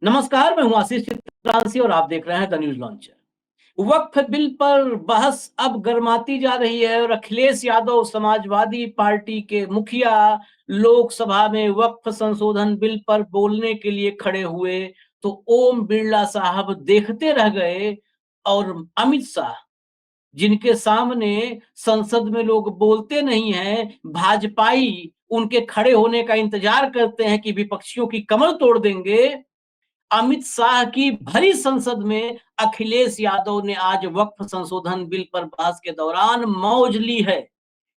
नमस्कार, मैं हूं आशीष चित्रांशी और आप देख रहे हैं the news launcher. Waqf bill पर बहस अब गर्माती जा रही है और अखिलेश यादव समाजवादी पार्टी के मुखिया लोकसभा में वक्फ संशोधन बिल पर बोलने के लिए खड़े हुए तो ओम बिरला साहब देखते रह गए और अमित शाह, जिनके सामने संसद में लोग बोलते नहीं हैं, भाजपाई उनके खड़े होने का इंतजार करते हैं कि विपक्षियों की कमर तोड़ देंगे। अमित शाह की भरी संसद में अखिलेश यादव ने आज वक्फ संशोधन बिल पर बहस के दौरान मौज ली है।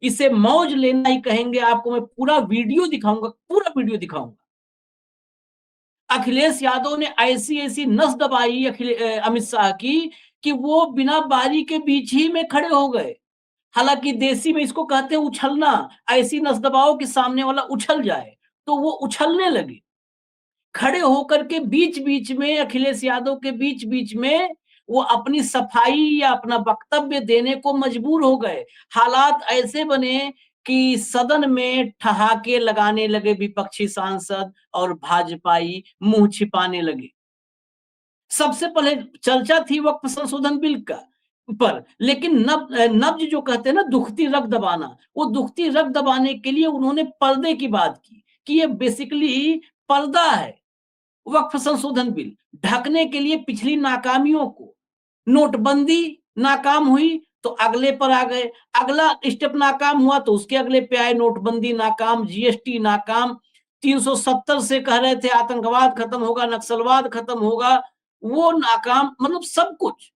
इसे मौज लेना ही कहेंगे। आपको मैं पूरा वीडियो दिखाऊंगा, पूरा वीडियो दिखाऊंगा। अखिलेश यादव ने ऐसी ऐसी नस दबाई अमित शाह की कि वो बिना बारी के बीच ही में खड़े हो गए। हालांकि देसी में इसको कहते हैं उछलना। ऐसी नस दबाओ कि सामने वाला उछल जाए, तो वो उछलने लगे। खड़े होकर के बीच-बीच में अखिलेश यादव के बीच-बीच में वो अपनी सफाई या अपना वक्तव्य देने को मजबूर हो गए। हालात ऐसे बने कि सदन में ठहाके लगाने लगे विपक्षी सांसद और भाजपाई मुंह छिपाने लगे। सबसे पहले चर्चा थी वक्फ संशोधन बिल का पर, लेकिन नब्ज जो कहते हैं ना, दुखती रग दबाना, वो दुखती रग दबाने के लिए उन्होंने पर्दे की बात की कि ये बेसिकली पर्दा है। वक्फ संशोधन बिल ढकने के लिए पिछली नाकामियों को, नोटबंदी नाकाम हुई तो अगले पर आ गए, अगला स्टेप नाकाम हुआ तो उसके अगले पे आए, नोटबंदी नाकाम, जीएसटी नाकाम, 370 से कह रहे थे आतंकवाद खत्म होगा, नक्सलवाद खत्म होगा, वो नाकाम। मतलब सब कुछ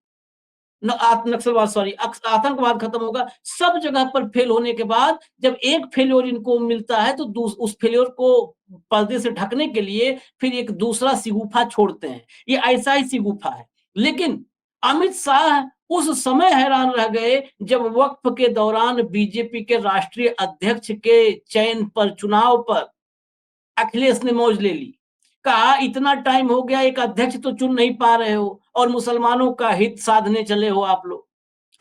नक्सलवाद, सॉरी, आतंकवाद खत्म होगा। सब जगह पर फेल होने के बाद जब एक फेल्योर इनको मिलता है तो उस फेल्योर को पर्दे से ढकने के लिए फिर एक दूसरा सिगुफा छोड़ते हैं। ये ऐसा ही सिगुफा है। लेकिन अमित शाह उस समय हैरान रह गए जब वक्फ के दौरान बीजेपी के राष्ट्रीय अध्यक्ष के चयन पर, चुनाव पर अखिलेश ने मौज ले ली। कहा इतना टाइम हो गया, एक अध्यक्ष तो चुन नहीं पा रहे हो और मुसलमानों का हित साधने चले हो आप लोग,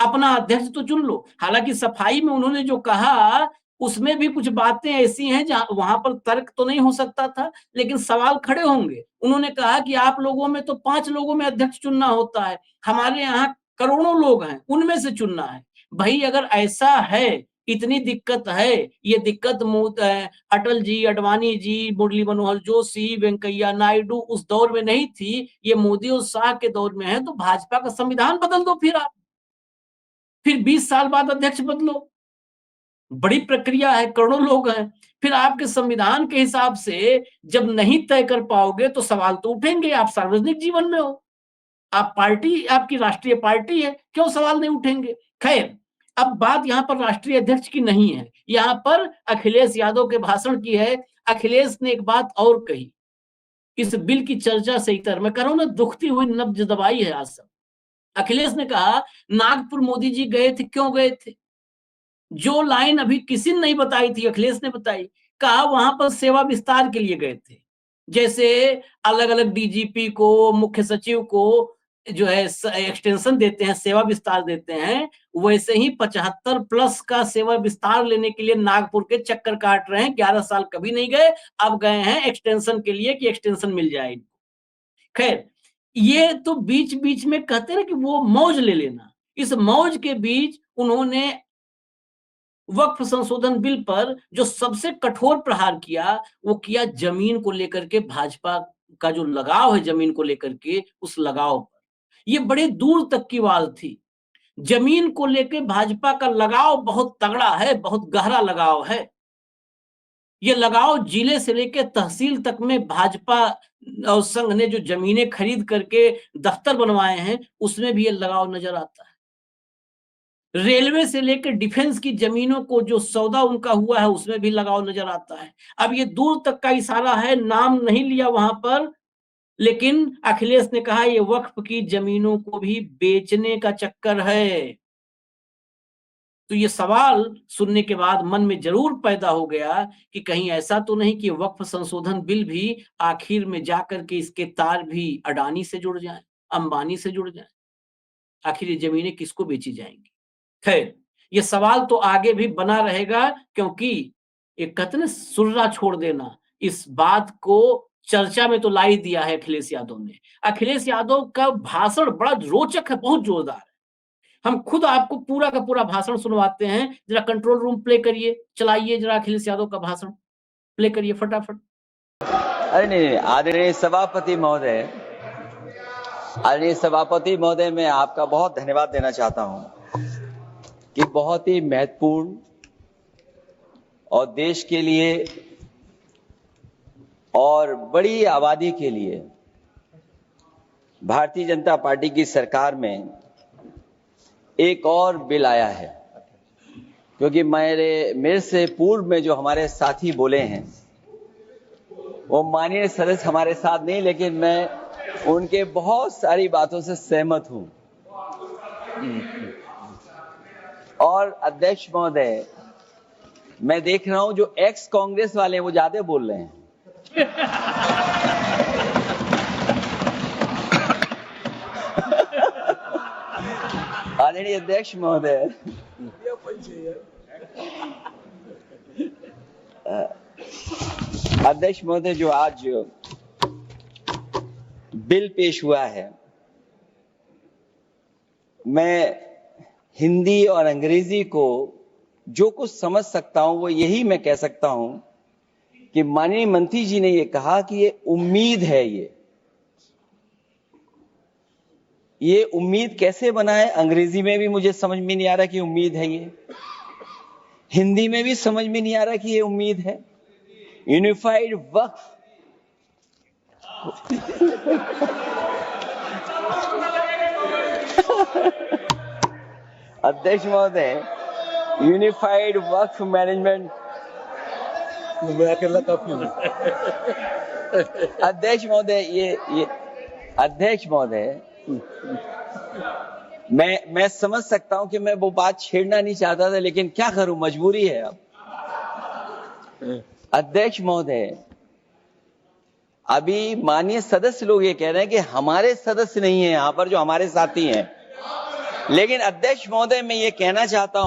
अपना अध्यक्ष तो चुन लो। हालांकि सफाई में उन्होंने जो कहा उसमें भी कुछ बातें ऐसी हैं जहां वहां पर तर्क तो नहीं हो सकता था, लेकिन सवाल खड़े होंगे। उन्होंने कहा कि आप लोगों में तो 5 लोगों में अध्यक्ष चुनना होता है, हमारे यहाँ करोड़ों लोग हैं, उनमें से चुनना है। भाई अगर ऐसा है, इतनी दिक्कत है, ये दिक्कत अटल जी, अडवाणी जी, मुरली मनोहर जोशी, वेंकैया नायडू उस दौर में नहीं थी, ये मोदी और शाह के दौर में है, तो भाजपा का संविधान बदल दो फिर 20 साल बाद अध्यक्ष बदलो। बड़ी प्रक्रिया है, करोड़ों लोग हैं। फिर आपके संविधान के हिसाब से जब नहीं तय कर पाओगे तो सवाल तो उठेंगे। आप सार्वजनिक जीवन में हो, आप पार्टी, आपकी राष्ट्रीय पार्टी है, क्यों सवाल नहीं उठेंगे? खैर, अब बात यहाँ पर राष्ट्रीय अध्यक्ष की नहीं है, यहाँ पर अखिलेश यादव के भाषण की है। अखिलेश ने एक बात और कही इस बिल की चर्चा से इतर, मैं कह रहा हूं ना, दुखती हुई नब्ज दबाई है आज सब। अखिलेश ने कहा नागपुर मोदी जी गए थे, क्यों गए थे? जो लाइन अभी किसी ने नहीं बताई थी, अखिलेश ने बताई। कहा वहां पर सेवा विस्तार के लिए गए थे। जैसे अलग अलग डीजीपी को, मुख्य सचिव को जो है एक्सटेंशन देते हैं, सेवा विस्तार देते हैं, वैसे ही 75 प्लस का सेवा विस्तार लेने के लिए नागपुर के चक्कर काट रहे हैं। 11 साल कभी नहीं गए, अब गए हैं एक्सटेंशन के लिए कि एक्सटेंशन मिल जाए। खैर, ये तो बीच बीच में कहते हैं ना कि वो मौज ले लेना। इस मौज के बीच उन्होंने वक्फ संशोधन बिल पर जो सबसे कठोर प्रहार किया, वो किया जमीन को लेकर के, भाजपा का जो लगाव है जमीन को लेकर के, उस लगाव पर। ये बड़े दूर तक की बात थी। जमीन को लेकर भाजपा का लगाव बहुत तगड़ा है, बहुत गहरा लगाव है। ये लगाव जिले से लेकर तहसील तक में भाजपा और संघ ने जो जमीनें खरीद करके दफ्तर बनवाए हैं, उसमें भी ये लगाव नजर आता है। रेलवे से लेकर डिफेंस की जमीनों को जो सौदा उनका हुआ है, उसमें भी लगाव नजर आता है। अब ये दूर तक का इशारा है, नाम नहीं लिया वहां पर, लेकिन अखिलेश ने कहा ये वक्फ की जमीनों को भी बेचने का चक्कर है। तो ये सवाल सुनने के बाद मन में जरूर पैदा हो गया कि कहीं ऐसा तो नहीं कि वक्फ संशोधन बिल भी आखिर में जाकर के इसके तार भी अडानी से जुड़ जाएं, अंबानी से जुड़ जाएं। आखिर ये जमीनें किसको बेची जाएंगी? खैर, ये सवाल तो आगे भी बना रहेगा, क्योंकि एक कहते ना सुर्रा छोड़ देना, इस बात को चर्चा में तो ला ही दिया है अखिलेश यादव ने। अखिलेश यादव का भाषण बड़ा रोचक है, बहुत जोरदार है। हम खुद आपको पूरा का पूरा भाषण सुनवाते हैं, जरा कंट्रोल रूम प्ले करिए, चलाइए जरा अखिलेश यादव का भाषण प्ले करिए फटाफट। अरे नहीं, आदरणीय सभापति महोदय, मैं आपका बहुत धन्यवाद देना चाहता हूं कि बहुत ही महत्वपूर्ण और देश के लिए और बड़ी आबादी के लिए भारतीय जनता पार्टी की सरकार में एक और बिल आया है। क्योंकि मेरे से पूर्व में जो हमारे साथी बोले हैं वो माननीय सदस्य हमारे साथ नहीं, लेकिन मैं उनके बहुत सारी बातों से सहमत हूं। और अध्यक्ष महोदय, मैं देख रहा हूं जो एक्स कांग्रेस वाले हैं वो ज्यादा बोल रहे हैं। आदरणीय अध्यक्ष महोदय, जो आज बिल पेश हुआ है, मैं हिंदी और अंग्रेजी को जो कुछ समझ सकता हूं वो यही मैं कह सकता हूं कि माननीय मंत्री जी ने ये कहा कि ये उम्मीद है। ये उम्मीद कैसे बनाए, अंग्रेजी में भी मुझे समझ में नहीं आ रहा कि उम्मीद है ये, हिंदी में भी समझ में नहीं आ रहा कि ये उम्मीद है। यूनिफाइड वक्फ अध्यक्ष महोदय, यूनिफाइड वक्फ मैनेजमेंट अध्यक्ष महोदय, मैं समझ सकता हूं कि मैं वो बात छेड़ना नहीं चाहता था, लेकिन क्या करूं, मजबूरी है अब। अध्यक्ष महोदय, अभी माननीय सदस्य लोग ये कह रहे हैं कि हमारे सदस्य नहीं है यहां पर जो हमारे साथी हैं, लेकिन अध्यक्ष महोदय मैं ये कहना चाहता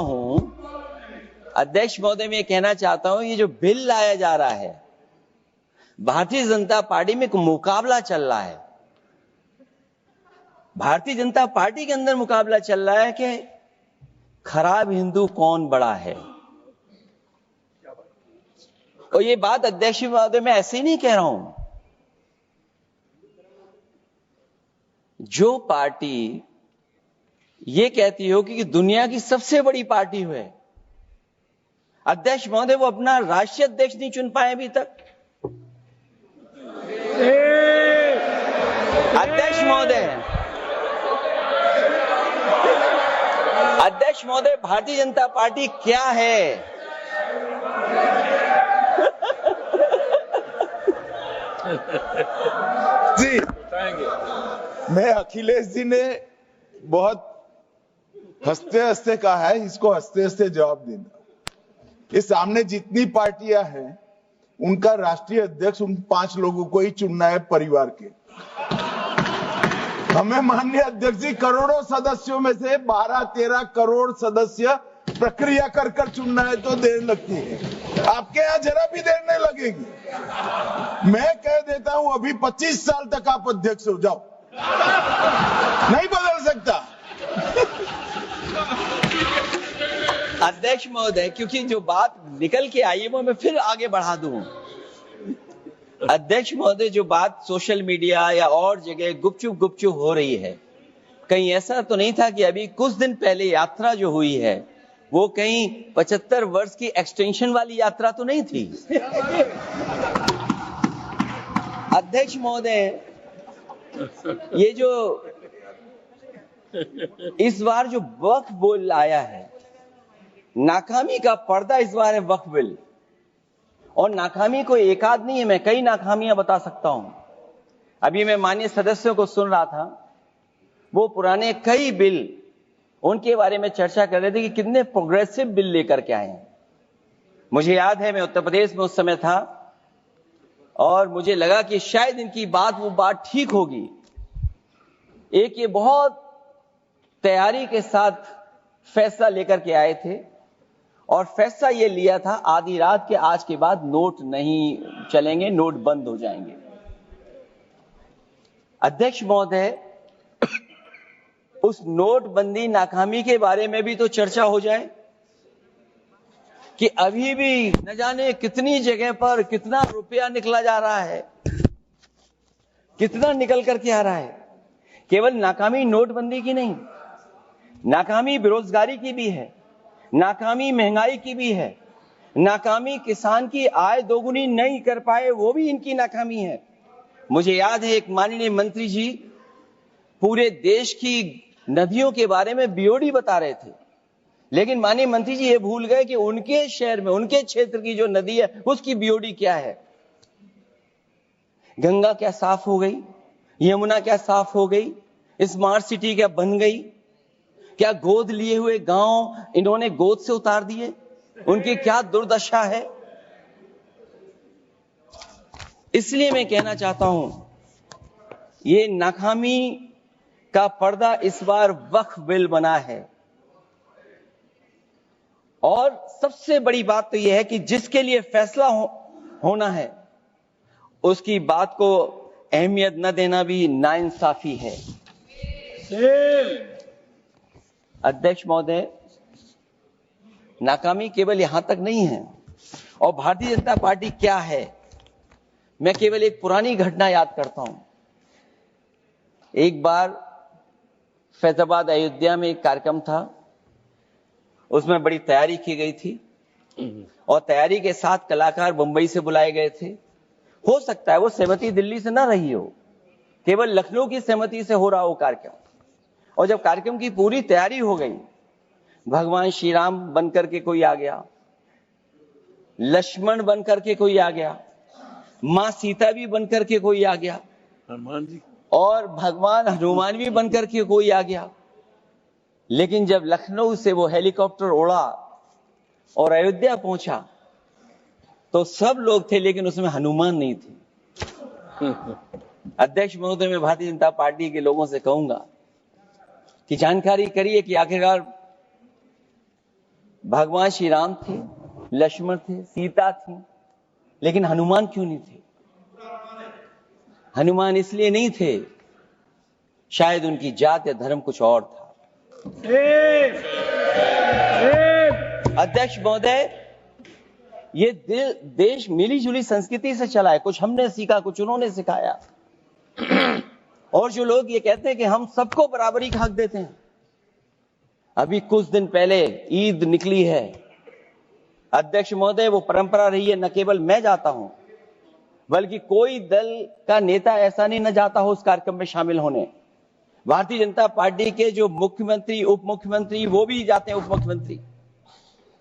हूं, ये जो बिल लाया जा रहा है, भारतीय जनता पार्टी में एक मुकाबला चल रहा है। भारतीय जनता पार्टी के अंदर मुकाबला चल रहा है कि खराब हिंदू कौन बड़ा है। और ये बात अध्यक्ष महोदय मैं ऐसे ही नहीं कह रहा हूं। जो पार्टी ये कहती हो कि दुनिया की सबसे बड़ी पार्टी है, अध्यक्ष महोदय वो अपना राष्ट्रीय अध्यक्ष नहीं चुन पाए अभी तक। अध्यक्ष महोदय, भारतीय जनता पार्टी क्या है? जी, मैं अखिलेश जी ने बहुत हंसते हंसते कहा है, इसको हंसते हंसते जवाब देना। ये सामने जितनी पार्टियां हैं उनका राष्ट्रीय अध्यक्ष उन 5 लोगों को ही चुनना है परिवार के। हमें माननीय अध्यक्ष जी करोड़ों सदस्यों में से 12-13 करोड़ सदस्य प्रक्रिया कर कर चुनना है तो देर लगती है। आपके यहां जरा भी देर नहीं लगेगी। मैं कह देता हूं अभी 25 साल तक आप अध्यक्ष हो जाओ, नहीं बदल सकता। अध्यक्ष महोदय, क्योंकि जो बात निकल के आई है वो मैं फिर आगे बढ़ा दूं। अध्यक्ष महोदय, जो बात सोशल मीडिया या और जगह गुपचुप हो रही है, कहीं ऐसा तो नहीं था कि अभी कुछ दिन पहले यात्रा जो हुई है वो कहीं 75 वर्ष की एक्सटेंशन वाली यात्रा तो नहीं थी। अध्यक्ष महोदय, ये जो इस बार जो वक्फ बिल आया है, नाकामी का पर्दा इस बार है वक्फ बिल। और नाकामी कोई एक आध नहीं है, मैं कई नाकामियां बता सकता हूं। अभी मैं माननीय सदस्यों को सुन रहा था, वो पुराने कई बिल उनके बारे में चर्चा कर रहे थे कि कितने प्रोग्रेसिव बिल लेकर के आए हैं। मुझे याद है मैं उत्तर प्रदेश में उस समय था और मुझे लगा कि शायद इनकी वो बात ठीक होगी। एक ये बहुत तैयारी के साथ फैसला लेकर के आए थे और फैसला ये लिया था आधी रात के आज के बाद नोट नहीं चलेंगे, नोट बंद हो जाएंगे। अध्यक्ष महोदय, उस नोटबंदी नाकामी के बारे में भी तो चर्चा हो जाए कि अभी भी न जाने कितनी जगह पर कितना रुपया निकला जा रहा है, कितना निकल करके आ रहा है। केवल नाकामी नोटबंदी की नहीं, नाकामी बेरोजगारी की भी है, नाकामी महंगाई की भी है, नाकामी किसान की आय दोगुनी नहीं कर पाए वो भी इनकी नाकामी है। मुझे याद है एक माननीय मंत्री जी पूरे देश की नदियों के बारे में बीओडी बता रहे थे, लेकिन माननीय मंत्री जी ये भूल गए कि उनके शहर में, उनके क्षेत्र की जो नदी है उसकी बीओडी क्या है। गंगा क्या साफ हो गई, यमुना क्या साफ हो गई, स्मार्ट सिटी क्या बन गई, क्या गोद लिए हुए गांव इन्होंने गोद से उतार दिए, उनकी क्या दुर्दशा है। इसलिए मैं कहना चाहता हूं, ये नाकामी का पर्दा इस बार वक्फ बिल बना है। और सबसे बड़ी बात तो यह है कि जिसके लिए फैसला होना है उसकी बात को अहमियत न देना भी नाइंसाफी है। अध्यक्ष महोदय, नाकामी केवल यहां तक नहीं है। और भारतीय जनता पार्टी क्या है, मैं केवल एक पुरानी घटना याद करता हूं। एक बार फैजाबाद अयोध्या में एक कार्यक्रम था, उसमें बड़ी तैयारी की गई थी और तैयारी के साथ कलाकार मुंबई से बुलाए गए थे। हो सकता है वो सहमति दिल्ली से ना रही हो, केवल लखनऊ की सहमति से हो रहा हो कार्यक्रम। और जब कार्यक्रम की पूरी तैयारी हो गई, भगवान श्री राम बनकर के कोई आ गया, लक्ष्मण बनकर के कोई आ गया, मां सीता भी बनकर के कोई आ गया, हनुमान जी, और भगवान हनुमान भी बनकर के कोई आ गया। लेकिन जब लखनऊ से वो हेलीकॉप्टर उड़ा और अयोध्या पहुंचा तो सब लोग थे, लेकिन उसमें हनुमान नहीं थे। अध्यक्ष महोदय, मैं भारतीय जनता पार्टी के लोगों से कहूंगा कि जानकारी करिए कि आखिरकार भगवान श्री राम थे, लक्ष्मण थे, सीता थी, लेकिन हनुमान क्यों नहीं थे? हनुमान इसलिए नहीं थे, शायद उनकी जात या धर्म कुछ और था। अध्यक्ष महोदय, ये देश मिली जुली संस्कृति से चला है। कुछ हमने सीखा, कुछ उन्होंने सिखाया। और जो लोग ये कहते हैं कि हम सबको बराबरी का हक देते हैं, अभी कुछ दिन पहले ईद निकली है। अध्यक्ष महोदय, वो परंपरा रही है, न केवल मैं जाता हूं बल्कि कोई दल का नेता ऐसा नहीं न जाता हो उस कार्यक्रम में शामिल होने। भारतीय जनता पार्टी के जो मुख्यमंत्री, उप मुख्यमंत्री, वो भी जाते हैं, उप मुख्यमंत्री,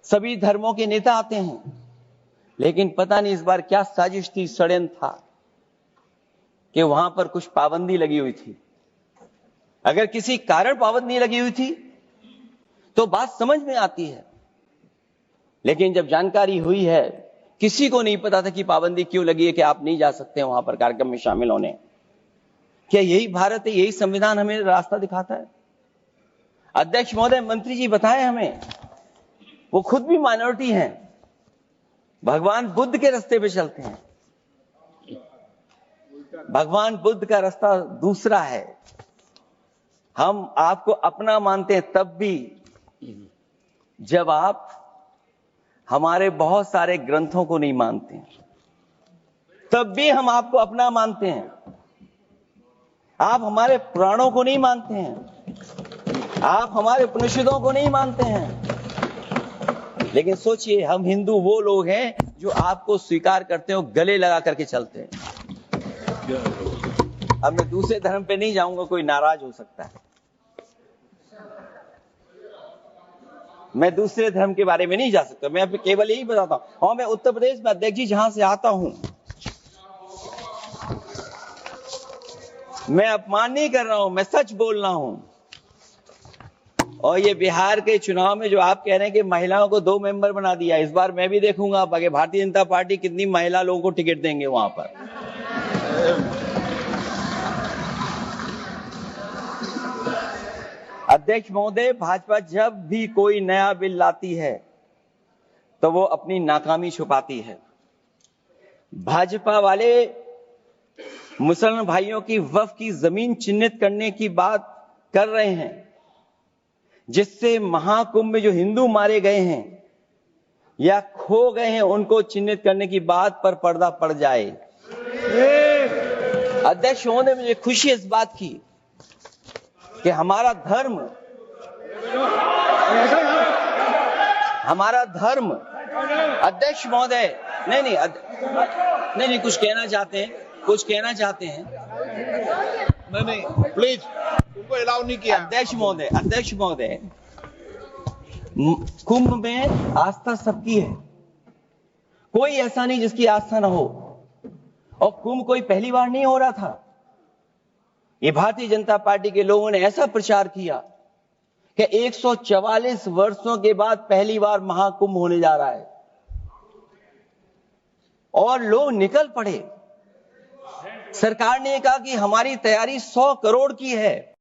सभी धर्मों के नेता आते हैं। लेकिन पता नहीं इस बार क्या साजिश थी, षड्यंत्र था कि वहां पर कुछ पाबंदी लगी हुई थी। अगर किसी कारण पाबंदी लगी हुई थी तो बात समझ में आती है, लेकिन जब जानकारी हुई है, किसी को नहीं पता था कि पाबंदी क्यों लगी है कि आप नहीं जा सकते वहां पर कार्यक्रम में शामिल होने। क्या यही भारत है, यही संविधान हमें रास्ता दिखाता है? अध्यक्ष महोदय, मंत्री जी बताएं हमें, वो खुद भी माइनॉरिटी हैं, भगवान बुद्ध के रास्ते पे चलते हैं। भगवान बुद्ध का रास्ता दूसरा है। हम आपको अपना मानते हैं तब भी जब आप हमारे बहुत सारे ग्रंथों को नहीं मानते हैं, तब भी हम आपको अपना मानते हैं। आप हमारे पुराणों को नहीं मानते हैं, आप हमारे उपनिषदों को नहीं मानते हैं। लेकिन सोचिए, हम हिंदू वो लोग हैं जो आपको स्वीकार करते हो, गले लगा करके चलते हैं। अब मैं दूसरे धर्म पे नहीं जाऊंगा, कोई नाराज हो सकता है। मैं दूसरे धर्म के बारे में नहीं जा सकता, मैं केवल यही बताता हूं। और मैं उत्तर प्रदेश में, अध्यक्ष जी, जहां से आता हूं, मैं अपमान नहीं कर रहा हूं, मैं सच बोल रहा हूं। और ये बिहार के चुनाव में जो आप कह रहे हैं कि महिलाओं को 2 मेंबर बना दिया, इस बार मैं भी देखूंगा आगे भारतीय जनता पार्टी कितनी महिला लोगों को टिकट देंगे वहां पर। अध्यक्ष महोदय, भाजपा जब भी कोई नया बिल लाती है तो वो अपनी नाकामी छुपाती है। भाजपा वाले मुसलमान भाइयों की वक्फ की जमीन चिन्हित करने की बात कर रहे हैं, जिससे महाकुंभ में जो हिंदू मारे गए हैं या खो गए हैं उनको चिन्हित करने की बात पर पर्दा पड़ जाए। अध्यक्ष महोदय, मुझे खुशी इस बात की कि हमारा धर्म अध्यक्ष महोदय नहीं कुछ कहना चाहते हैं नहीं प्लीज, तुमको अलाउ नहीं किया। अध्यक्ष महोदय, कुंभ में आस्था सबकी है, कोई ऐसा नहीं जिसकी आस्था ना हो। और कुंभ कोई पहली बार नहीं हो रहा था। ये भारतीय जनता पार्टी के लोगों ने ऐसा प्रचार किया कि 144 वर्षों के बाद पहली बार महाकुंभ होने जा रहा है और लोग निकल पड़े। सरकार ने कहा कि हमारी तैयारी 100 करोड़ की है।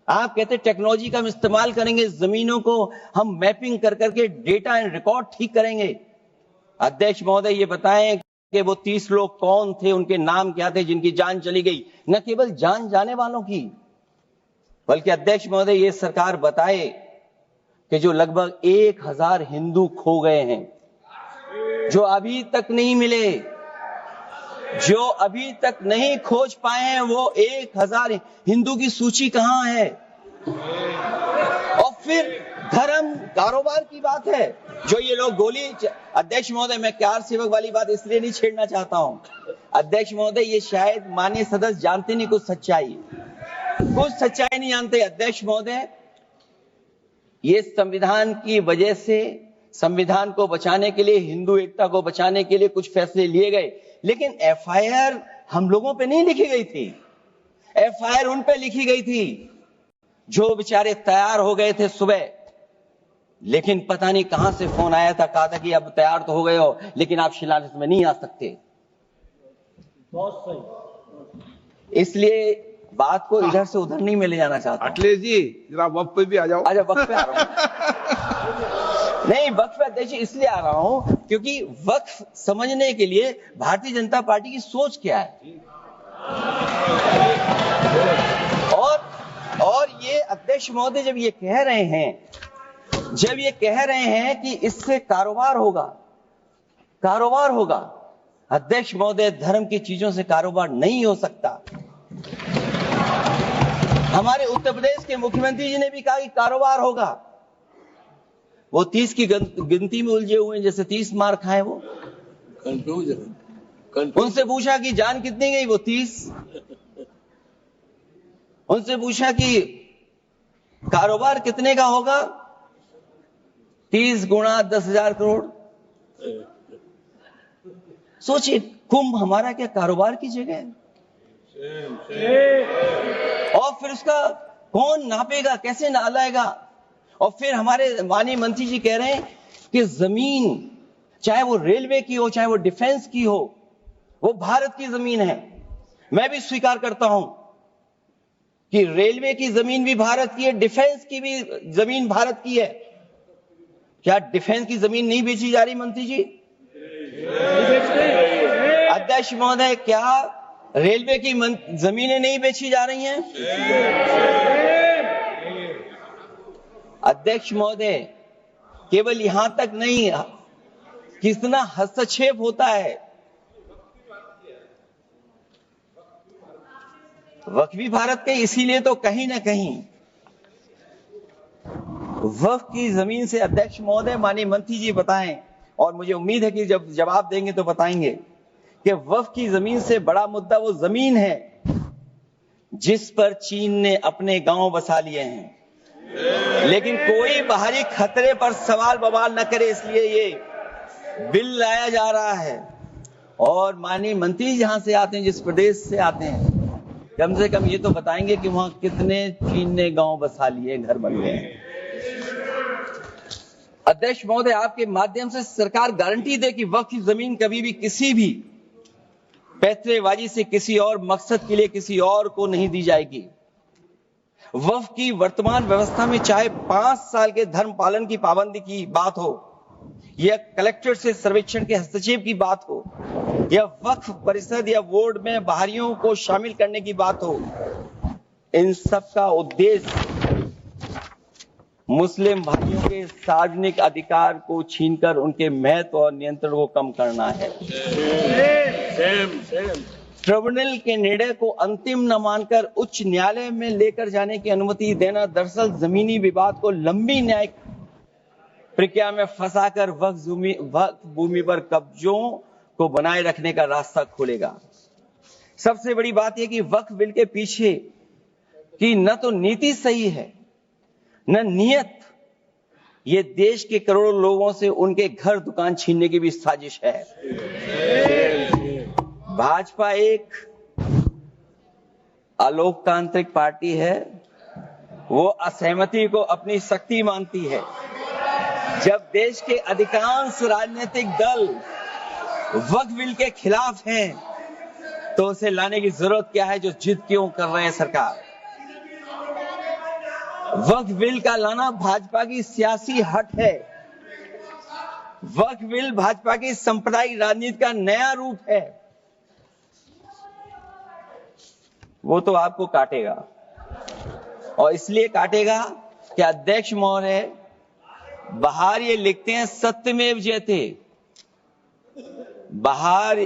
आप कहते टेक्नोलॉजी का हम इस्तेमाल करेंगे, जमीनों को हम मैपिंग कर करके डेटा एंड रिकॉर्ड ठीक करेंगे। अध्यक्ष महोदय, ये बताएं कि वो 30 लोग कौन थे, उनके नाम क्या थे जिनकी जान चली गई, न केवल जान जाने वालों की, बल्कि अध्यक्ष महोदय ये सरकार बताए कि जो लगभग 1000 हिंदू खो गए हैं, जो अभी तक नहीं मिले, जो अभी तक नहीं खोज पाए हैं, वो 1000 हिंदू की सूची कहां है? और फिर धर्म कारोबार की बात है, जो ये लोग अध्यक्ष महोदय, मैं कार सेवक वाली बात इसलिए नहीं छेड़ना चाहता हूं। अध्यक्ष महोदय, ये शायद माननीय सदस्य जानते नहीं कुछ सच्चाई नहीं जानते। अध्यक्ष महोदय, ये संविधान की वजह से, संविधान को बचाने के लिए, हिंदू एकता को बचाने के लिए कुछ फैसले लिए गए, लेकिन एफआईआर हम लोगों पे नहीं लिखी गई थी। एफआईआर उन पे लिखी गई थी जो बेचारे तैयार हो गए थे सुबह, लेकिन पता नहीं कहां से फोन आया था, कहा था कि अब तैयार तो हो गए हो लेकिन आप शिलान्यास में नहीं आ सकते। बहुत सही। इसलिए बात को इधर से उधर नहीं में ले जाना चाहता। अखिलेश जी, जरा वक्त पे भी आ जाओ। अच्छा, वक्त पे आ रहा हूं। नहीं, वक्त पे अध्यक्ष इसलिए आ रहा हूं क्योंकि वक्त समझने के लिए भारतीय जनता पार्टी की सोच क्या है। और ये अध्यक्ष महोदय जब ये कह रहे हैं कि इससे कारोबार होगा, अध्यक्ष महोदय, धर्म की चीजों से कारोबार नहीं हो सकता। हमारे उत्तर प्रदेश के मुख्यमंत्री जी ने भी कहा कि कारोबार होगा। वो 30 की गिनती में उलझे हुए हैं, जैसे 30 मार खाए वो। कंफ्यूजन। उनसे पूछा कि जान कितनी गई, वो 30। उनसे पूछा कि कारोबार कितने का होगा, 30 गुणा 10,000 करोड़। सोचिए, कुंभ हमारा क्या कारोबार की जगह है? और फिर उसका कौन नापेगा, कैसे नालाएगा? और फिर हमारे माननीय मंत्री जी कह रहे हैं कि जमीन, चाहे वो रेलवे की हो, चाहे वो डिफेंस की हो, वो भारत की जमीन है। मैं भी स्वीकार करता हूं कि रेलवे की जमीन भी भारत की है, डिफेंस की भी जमीन भारत की है। क्या डिफेंस की जमीन नहीं बेची जा रही मंत्री जी? अध्यक्ष महोदय, क्या रेलवे की जमीनें नहीं बेची जा रही हैं? अध्यक्ष महोदय, केवल यहां तक नहीं, कितना हस्तक्षेप होता है। वक्फ भी भारत के, इसीलिए तो कहीं ना कहीं वक्फ की जमीन से, अध्यक्ष महोदय, माननीय मंत्री जी बताएं, और मुझे उम्मीद है कि जब जवाब देंगे तो बताएंगे कि वक्फ की जमीन से बड़ा मुद्दा वो जमीन है जिस पर चीन ने अपने गांव बसा लिए हैं, लेकिन कोई बाहरी खतरे पर सवाल बवाल न करे, इसलिए ये बिल लाया जा रहा है। और माननीय मंत्री जहां से आते हैं, जिस प्रदेश से आते हैं, कम से कम ये तो बताएंगे कि वहां कितने चीन ने गांव बसा लिए, घर बन गए। अध्यक्ष महोदय, आपके माध्यम से सरकार गारंटी दे कि वक्फ की जमीन कभी भी किसी भी पैतरेबाजी से किसी और मकसद के लिए किसी और को नहीं दी जाएगी। वक्फ की वर्तमान व्यवस्था में चाहे 5 साल के धर्म पालन की पाबंदी की बात हो, या कलेक्टर से सर्वेक्षण के हस्तक्षेप की बात हो, या वक्फ परिषद या बोर्ड में बाहरियों को शामिल करने की बात हो, इन सब का उद्देश्य मुस्लिम भाइयों के सार्वजनिक अधिकार को छीनकर उनके महत्व और नियंत्रण को कम करना है। ट्रिब्यूनल के निर्णय को अंतिम न मानकर उच्च न्यायालय में लेकर जाने की अनुमति देना दरअसल जमीनी विवाद को लंबी न्यायिक प्रक्रिया में फंसाकर वक्फ भूमि पर कब्जों को बनाए रखने का रास्ता खोलेगा। सबसे बड़ी बात यह कि वक्फ बिल के पीछे की न तो नीति सही है, न नियत। ये देश के करोड़ों लोगों से उनके घर दुकान छीनने की भी साजिश है। भाजपा एक अलोकतांत्रिक पार्टी है। वो असहमति को अपनी शक्ति मानती है। जब देश के अधिकांश राजनीतिक दल वक्फ बिल के खिलाफ हैं, तो उसे लाने की जरूरत क्या है जो जिद क्यों कर रहे हैं सरकार? वक्फ बिल का लाना भाजपा की सियासी हट है। वक्फ बिल भाजपा की सांप्रदायिक राजनीति का नया रूप है। वो तो आपको काटेगा, और इसलिए काटेगा कि अध्यक्ष महोदय बाहर ये लिखते हैं सत्यमेव जयते, बाहर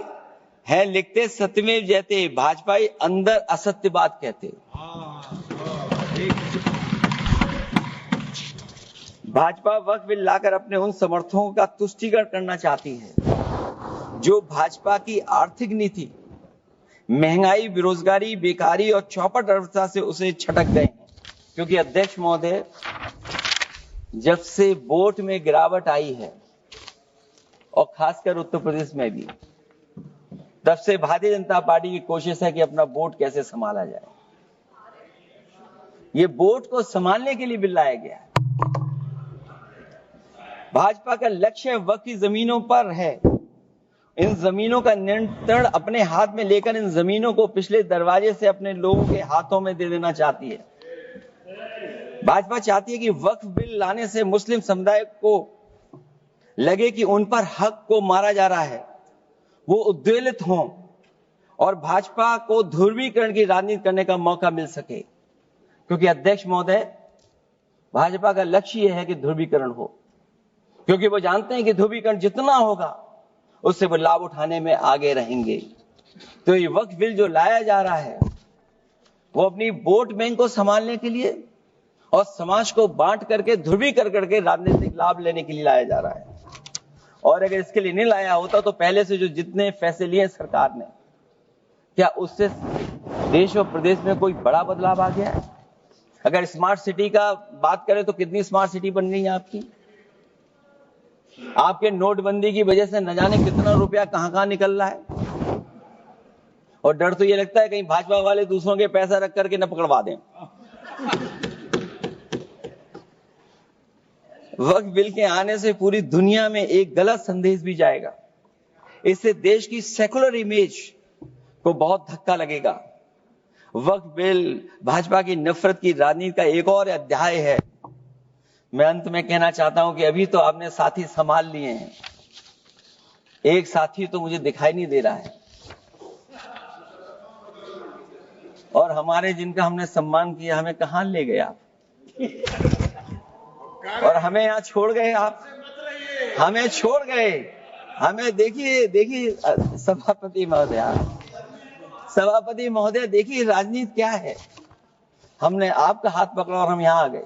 है लिखते सत्यमेव जयते, भाजपाई अंदर असत्य बात कहते। भाजपा वक्फ बिल लाकर अपने उन समर्थकों का तुष्टीकरण करना चाहती है जो भाजपा की आर्थिक नीति, महंगाई, बेरोजगारी, बेकारी और चौपट अर्थव्यवस्था से उसे छटक गए हैं। क्योंकि अध्यक्ष महोदय, जब से वोट में गिरावट आई है और खासकर उत्तर प्रदेश में भी, तब से भारतीय जनता पार्टी की कोशिश है कि अपना वोट कैसे संभाला जाए। ये वोट को संभालने के लिए बिल लाया गया है। भाजपा का लक्ष्य वक्फ की जमीनों पर है। इन जमीनों का नियंत्रण अपने हाथ में लेकर इन जमीनों को पिछले दरवाजे से अपने लोगों के हाथों में दे देना चाहती है। भाजपा चाहती है कि वक्फ बिल लाने से मुस्लिम समुदाय को लगे कि उन पर हक को मारा जा रहा है, वो उद्वेलित हों और भाजपा को ध्रुवीकरण की राजनीति करने का मौका मिल सके। क्योंकि अध्यक्ष महोदय, भाजपा का लक्ष्य यह है कि ध्रुवीकरण हो, क्योंकि वो जानते हैं कि ध्रुवीकरण जितना होगा उससे वो लाभ उठाने में आगे रहेंगे। तो ये वक्फ बिल जो लाया जा रहा है, वो अपनी वोट बैंक को संभालने के लिए और समाज को बांट करके ध्रुवीकरण करके राजनीतिक लाभ लेने के लिए लाया जा रहा है। और अगर इसके लिए नहीं लाया होता तो पहले से जो जितने फैसले लिए सरकार ने, क्या उससे देश और प्रदेश में कोई बड़ा बदलाव आ गया है? अगर स्मार्ट सिटी का बात करें तो कितनी स्मार्ट सिटी बन गई है आपकी? आपके नोटबंदी की वजह से न जाने कितना रुपया कहां निकल रहा है। और डर तो ये लगता है कहीं भाजपा वाले दूसरों के पैसा रख करके न पकड़वा दें। वक्फ बिल के आने से पूरी दुनिया में एक गलत संदेश भी जाएगा। इससे देश की सेकुलर इमेज को बहुत धक्का लगेगा। वक्फ बिल भाजपा की नफरत की राजनीति का एक और अध्याय है। मैं अंत में कहना चाहता हूं कि अभी तो आपने साथी संभाल लिए हैं, एक साथी तो मुझे दिखाई नहीं दे रहा है। और हमारे जिनका हमने सम्मान किया, हमें कहां ले गए आप? और हमें यहां छोड़ गए आप, हमें छोड़ गए। हमें देखिए सभापति महोदय देखिए राजनीति क्या है। हमने आपका हाथ पकड़ा और हम यहां आ गए,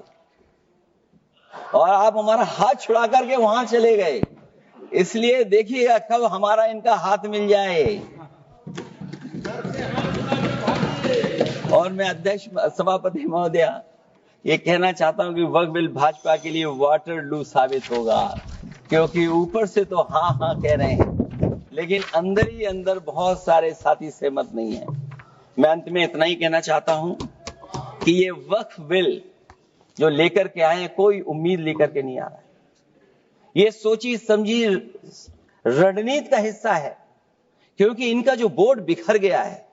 और आप हमारा हाथ छुड़ा करके वहां चले गए। इसलिए देखिएगा कब हमारा इनका हाथ मिल जाए। और मैं अध्यक्ष सभापति महोदय ये कहना चाहता हूं कि वक्फ बिल भाजपा के लिए वाटरलू साबित होगा, क्योंकि ऊपर से तो हाँ कह रहे हैं, लेकिन अंदर ही अंदर बहुत सारे साथी सहमत नहीं है। मैं अंत में इतना ही कहना चाहता हूं कि ये वक्फ बिल जो लेकर के आए हैं, कोई उम्मीद लेकर के नहीं आ रहा है। ये सोची समझी रणनीति का हिस्सा है, क्योंकि इनका जो बोर्ड बिखर गया है,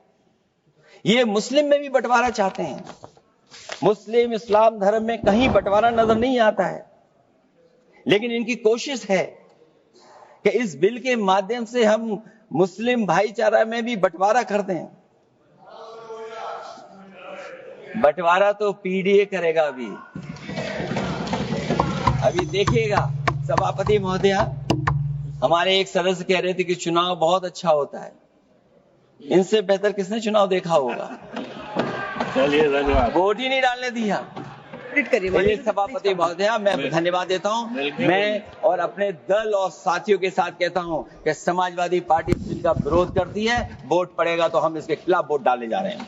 ये मुस्लिम में भी बंटवारा चाहते हैं। मुस्लिम इस्लाम धर्म में कहीं बंटवारा नजर नहीं आता है, लेकिन इनकी कोशिश है कि इस बिल के माध्यम से हम मुस्लिम भाईचारा में भी बंटवारा कर दें। बंटवारा तो पीडीए करेगा। अभी देखिएगा। सभापति महोदया, हमारे एक सदस्य कह रहे थे कि चुनाव बहुत अच्छा होता है। इनसे बेहतर किसने चुनाव देखा होगा? चलिए धन्यवाद। वोट ही नहीं डालने दिया। चलिए सभापति महोदया, मैं धन्यवाद देता हूं। मैं और अपने दल और साथियों के साथ कहता हूं कि समाजवादी पार्टी बिल का विरोध करती है। वोट पड़ेगा तो हम इसके खिलाफ वोट डालने जा रहे हैं।